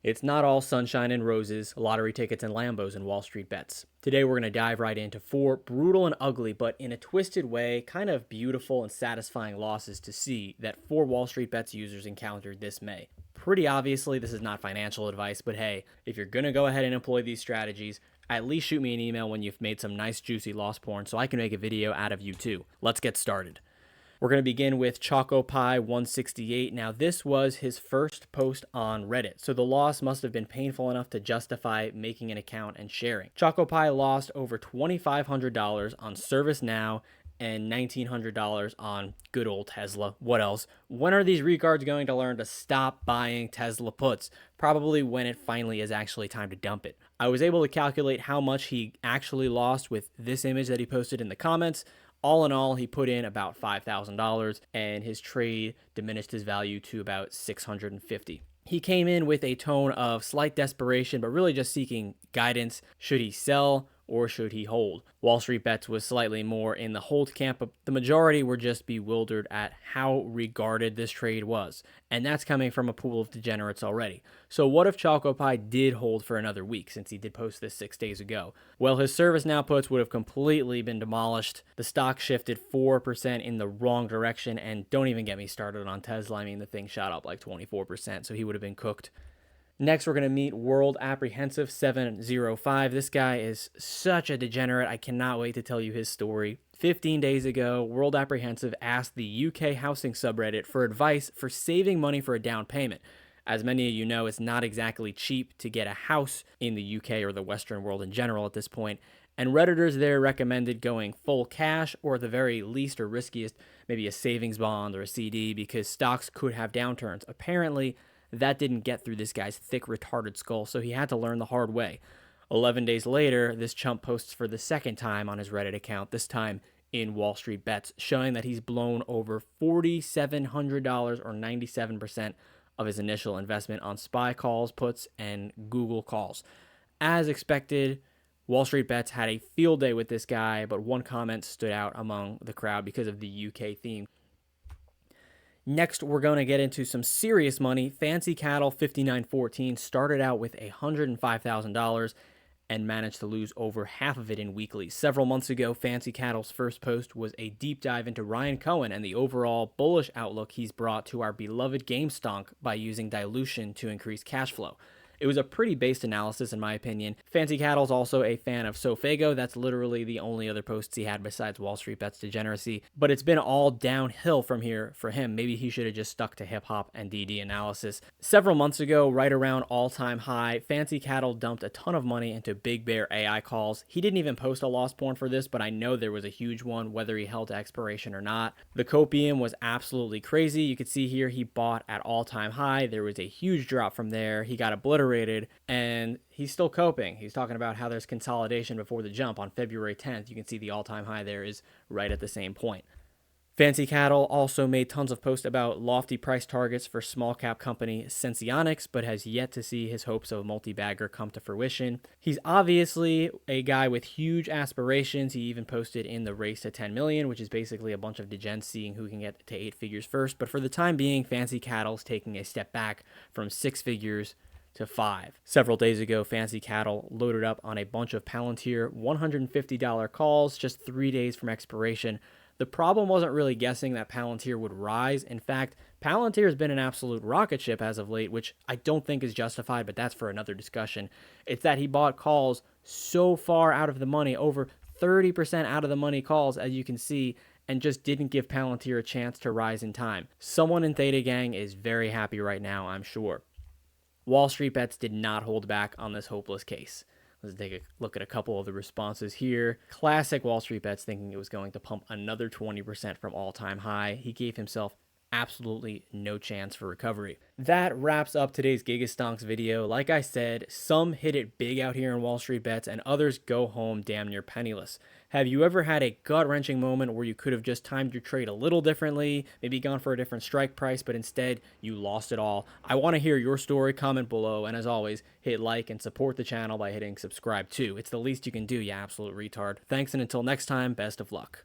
It's not all sunshine and roses, lottery tickets, and Lambos in Wall Street bets. Today we're going to dive right into 4 brutal and ugly, but in a twisted way, kind of beautiful and satisfying losses to see that 4 Wall Street bets users encountered this May. Pretty obviously, this is not financial advice, but hey, if you're going to go ahead and employ these strategies, at least shoot me an email when you've made some nice juicy loss porn so I can make a video out of you too. Let's get started. We're going to begin with ChocoPie168. Now, this was his first post on Reddit, so the loss must have been painful enough to justify making an account and sharing. ChocoPie lost over $2,500 on ServiceNow and $1,900 on good old Tesla. What else? When are these retards going to learn to stop buying Tesla puts? Probably when it finally is actually time to dump it. I was able to calculate how much he actually lost with this image that he posted in the comments. All in all, he put in about $5,000 and his trade diminished his value to about $650. He came in with a tone of slight desperation, but really just seeking guidance. Should he sell or should he hold? Wall Street Bets was slightly more in the hold camp, but the majority were just bewildered at how regarded this trade was. And that's coming from a pool of degenerates already. So what if ChocoPie did hold for another week, since he did post this 6 days ago? Well, his ServiceNow puts would have completely been demolished. The stock shifted 4% in the wrong direction, and don't even get me started on Tesla. I mean, the thing shot up like 24%, so he would have been cooked. Next, we're going to meet World Apprehensive 705. This guy is such a degenerate. I cannot wait to tell you his story. 15 days ago, World Apprehensive asked the UK housing subreddit for advice for saving money for a down payment. As many of you know, it's not exactly cheap to get a house in the UK or the Western world in general at this point. And Redditors there recommended going full cash or at the very least or riskiest, maybe a savings bond or a CD because stocks could have downturns. Apparently, that didn't get through this guy's thick, retarded skull, so he had to learn the hard way. 11 days later, this chump posts for the second time on his Reddit account, this time in Wall Street Bets, showing that he's blown over $4,700 or 97% of his initial investment on SPY calls, puts, and Google calls. As expected, Wall Street Bets had a field day with this guy, but one comment stood out among the crowd because of the UK theme. Next, we're going to get into some serious money. Fancy Cattle 5914 started out with $105,000 and managed to lose over half of it in weekly. Several months ago, Fancy Cattle's first post was a deep dive into Ryan Cohen and the overall bullish outlook he's brought to our beloved Gigastonks by using dilution to increase cash flow. It was a pretty based analysis in my opinion. Fancy Cattle's also a fan of Sofago. That's literally the only other posts he had besides Wall Street Bets degeneracy. But it's been all downhill from here for him. Maybe he should have just stuck to hip hop and DD analysis. Several months ago, right around all-time high, Fancy Cattle dumped a ton of money into Big Bear AI calls. He didn't even post a loss porn for this, but I know there was a huge one, whether he held to expiration or not. The copium was absolutely crazy. You could see here he bought at all-time high. There was a huge drop from there. He got obliterated. And he's still coping. He's talking about how there's consolidation before the jump on February 10th. You can see the all-time high there is right at the same point. Fancy Cattle also made tons of posts about lofty price targets for small cap company Senseonics, but has yet to see his hopes of a multi-bagger come to fruition. He's obviously a guy with huge aspirations. He even posted in the race to 10 million, which is basically a bunch of degens seeing who can get to 8 figures first. But for the time being, Fancy Cattle's taking a step back from 6 figures to 5. Several days ago, Fancy Cattle loaded up on a bunch of Palantir $150 calls just 3 days from expiration. The problem wasn't really guessing that Palantir would rise. In fact, Palantir has been an absolute rocket ship as of late, which I don't think is justified, but that's for another discussion. It's that he bought calls so far out of the money, over 30% out of the money calls, as you can see, and just didn't give Palantir a chance to rise in time. Someone in Theta Gang is very happy right now, I'm sure. Wall Street Bets did not hold back on this hopeless case. Let's take a look at a couple of the responses here. Classic Wall Street Bets thinking it was going to pump another 20% from all-time high. He gave himself absolutely no chance for recovery. That wraps up today's Gigastonks video. Like I said, some hit it big out here in Wall Street Bets and others go home damn near penniless. Have you ever had a gut-wrenching moment where you could have just timed your trade a little differently, maybe gone for a different strike price, but instead you lost it all? I want to hear your story. Comment below, and as always, hit like and support the channel by hitting subscribe too. It's the least you can do, you absolute retard. Thanks, and until next time, best of luck.